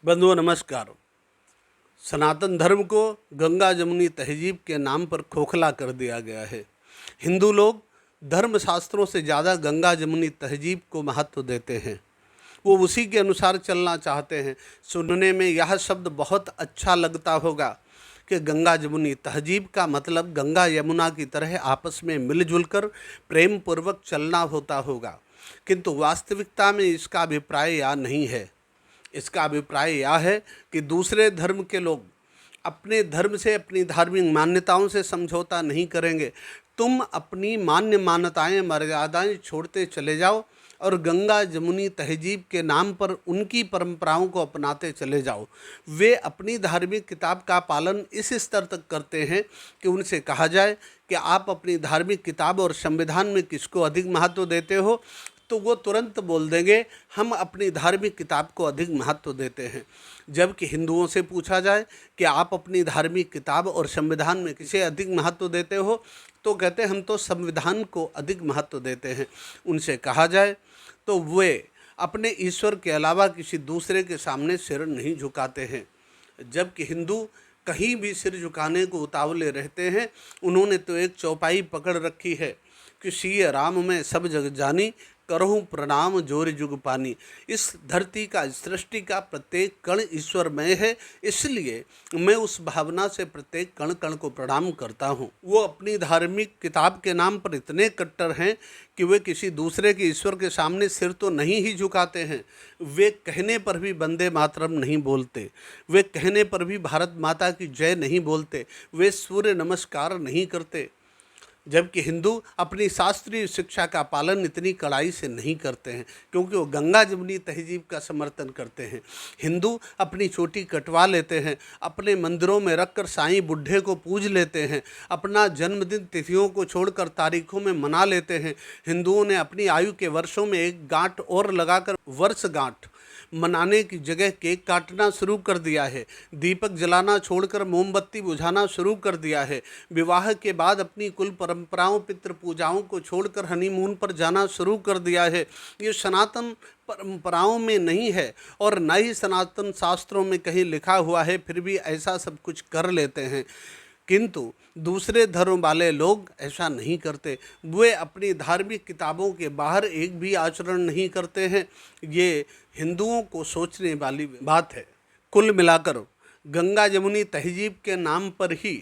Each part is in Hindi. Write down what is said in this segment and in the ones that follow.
बंधुओं नमस्कार। सनातन धर्म को गंगा जमुनी तहजीब के नाम पर खोखला कर दिया गया है। हिंदू लोग धर्म शास्त्रों से ज़्यादा गंगा जमुनी तहजीब को महत्व देते हैं। वो उसी के अनुसार चलना चाहते हैं। सुनने में यह शब्द बहुत अच्छा लगता होगा कि गंगा जमुनी तहजीब का मतलब गंगा यमुना की तरह आपस में मिलजुल कर प्रेम पूर्वक चलना होता होगा, किंतु वास्तविकता में इसका अभिप्राय यह नहीं है। इसका अभिप्राय यह है कि दूसरे धर्म के लोग अपने धर्म से, अपनी धार्मिक मान्यताओं से समझौता नहीं करेंगे। तुम अपनी मान्य मान्यताएं, मर्यादाएं छोड़ते चले जाओ और गंगा जमुनी तहजीब के नाम पर उनकी परंपराओं को अपनाते चले जाओ। वे अपनी धार्मिक किताब का पालन इस स्तर तक करते हैं कि उनसे कहा जाए कि आप अपनी धार्मिक किताब और संविधान में किसको अधिक महत्व देते हो, तो वो तुरंत बोल देंगे हम अपनी धार्मिक किताब को अधिक महत्व देते हैं। जबकि हिंदुओं से पूछा जाए कि आप अपनी धार्मिक किताब और संविधान में किसे अधिक महत्व देते हो, तो कहते हैं हम तो संविधान को अधिक महत्व देते हैं। उनसे कहा जाए तो वे अपने ईश्वर के अलावा किसी दूसरे के सामने सिर नहीं झुकाते हैं। जबकि हिंदू कहीं भी सिर झुकाने को उतावले रहते हैं। उन्होंने तो एक चौपाई पकड़ रखी है कि सिय राम में सब जग जानी, करहूँ प्रणाम जोर जुग पानी। इस धरती का, सृष्टि का प्रत्येक कण ईश्वरमय है, इसलिए मैं उस भावना से प्रत्येक कण कण को प्रणाम करता हूँ। वो अपनी धार्मिक किताब के नाम पर इतने कट्टर हैं कि वे किसी दूसरे के ईश्वर के सामने सिर तो नहीं ही झुकाते हैं, वे कहने पर भी वंदे मातरम नहीं बोलते, वे कहने पर भी भारत माता की जय नहीं बोलते, वे सूर्य नमस्कार नहीं करते। जबकि हिंदू अपनी शास्त्रीय शिक्षा का पालन इतनी कड़ाई से नहीं करते हैं, क्योंकि वो गंगा जमुनी तहजीब का समर्थन करते हैं। हिंदू अपनी चोटी कटवा लेते हैं, अपने मंदिरों में रखकर साईं बुढ़े को पूज लेते हैं, अपना जन्मदिन तिथियों को छोड़कर तारीखों में मना लेते हैं। हिंदुओं ने अपनी आयु के वर्षों में एक गांठ और लगाकर वर्षगांठ मनाने की जगह केक काटना शुरू कर दिया है, दीपक जलाना छोड़कर मोमबत्ती बुझाना शुरू कर दिया है। विवाह के बाद अपनी कुल परंपराओं, पितृ पूजाओं को छोड़कर हनीमून पर जाना शुरू कर दिया है। ये सनातन परंपराओं में नहीं है और न ही सनातन शास्त्रों में कहीं लिखा हुआ है, फिर भी ऐसा सब कुछ कर लेते हैं। किंतु दूसरे धर्म वाले लोग ऐसा नहीं करते। वे अपनी धार्मिक किताबों के बाहर एक भी आचरण नहीं करते हैं। ये हिंदुओं को सोचने वाली बात है। कुल मिलाकर गंगा जमुनी तहजीब के नाम पर ही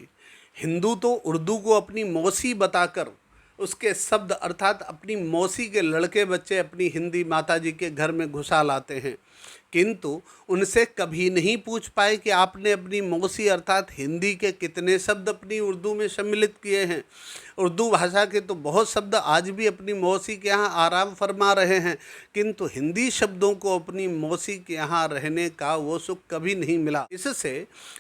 हिंदू तो उर्दू को अपनी मौसी बताकर उसके शब्द अर्थात अपनी मौसी के लड़के बच्चे अपनी हिंदी माताजी के घर में घुसा लाते हैं, किंतु उनसे कभी नहीं पूछ पाए कि आपने अपनी मौसी अर्थात हिंदी के कितने शब्द अपनी उर्दू में सम्मिलित किए हैं। उर्दू भाषा के तो बहुत शब्द आज भी अपनी मौसी के यहाँ आराम फरमा रहे हैं, किंतु हिंदी शब्दों को अपनी मौसी के यहाँ रहने का वो सुख कभी नहीं मिला। इससे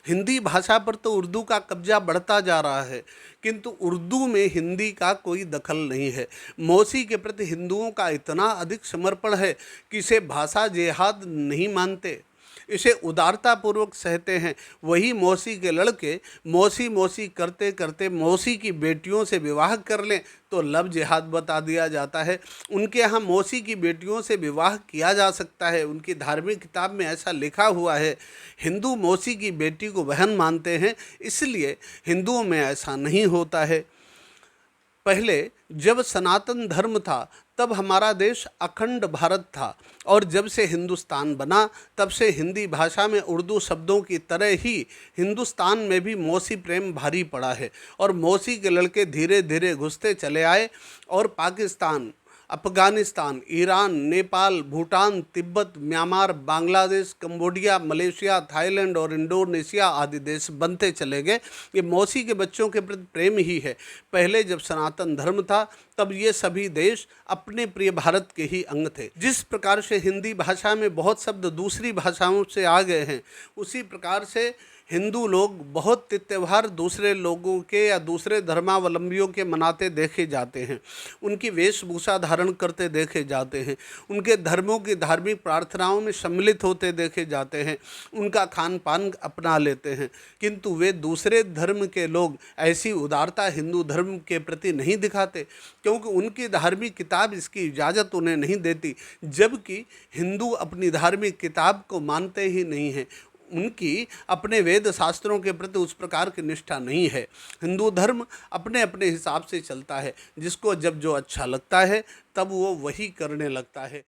हिंदी भाषा पर तो उर्दू का कब्जा बढ़ता जा रहा है, किंतु उर्दू में हिंदी का कोई दखल नहीं है। मौसी के प्रति हिंदुओं का इतना अधिक समर्पण है कि इसे भाषा जेहाद नहीं मानते, इसे उदारतापूर्वक सहते हैं। वही मौसी के लड़के मौसी मौसी करते करते मौसी की बेटियों से विवाह कर लें तो लव जिहाद बता दिया जाता है। उनके यहाँ मौसी की बेटियों से विवाह किया जा सकता है, उनकी धार्मिक किताब में ऐसा लिखा हुआ है। हिंदू मौसी की बेटी को बहन मानते हैं, इसलिए हिंदुओं में ऐसा नहीं होता है। पहले जब सनातन धर्म था तब हमारा देश अखंड भारत था, और जब से हिंदुस्तान बना तब से हिंदी भाषा में उर्दू शब्दों की तरह ही हिंदुस्तान में भी मौसी प्रेम भारी पड़ा है, और मौसी के लड़के धीरे धीरे घुसते चले आए और Pakistan, Afghanistan, Iran, Nepal, Bhutan, Tibet, Myanmar, Bangladesh, Cambodia, Malaysia, Thailand और इंडोनेशिया आदि देश बनते चले गए। ये मौसी के बच्चों के प्रति प्रेम ही है। पहले जब सनातन धर्म था तब ये सभी देश अपने प्रिय भारत के ही अंग थे। जिस प्रकार से हिंदी भाषा में बहुत शब्द दूसरी भाषाओं से आ गए हैं, उसी प्रकार से हिंदू लोग बहुत त्यौहार दूसरे लोगों के या दूसरे धर्मावलंबियों के मनाते देखे जाते हैं, उनकी वेशभूषा धारण करते देखे जाते हैं, उनके धर्मों की धार्मिक प्रार्थनाओं में सम्मिलित होते देखे जाते हैं, उनका खान पान अपना लेते हैं। किंतु वे दूसरे धर्म के लोग ऐसी उदारता हिंदू धर्म के प्रति नहीं दिखाते। क्योंकि उनकी धार्मिक किताब इसकी इजाज़त उन्हें नहीं देती, जबकि हिंदू अपनी धार्मिक किताब को मानते ही नहीं हैं। उनकी अपने वेद शास्त्रों के प्रति उस प्रकार की निष्ठा नहीं है। हिंदू धर्म अपने अपने हिसाब से चलता है, जिसको जब जो अच्छा लगता है तब वो वही करने लगता है।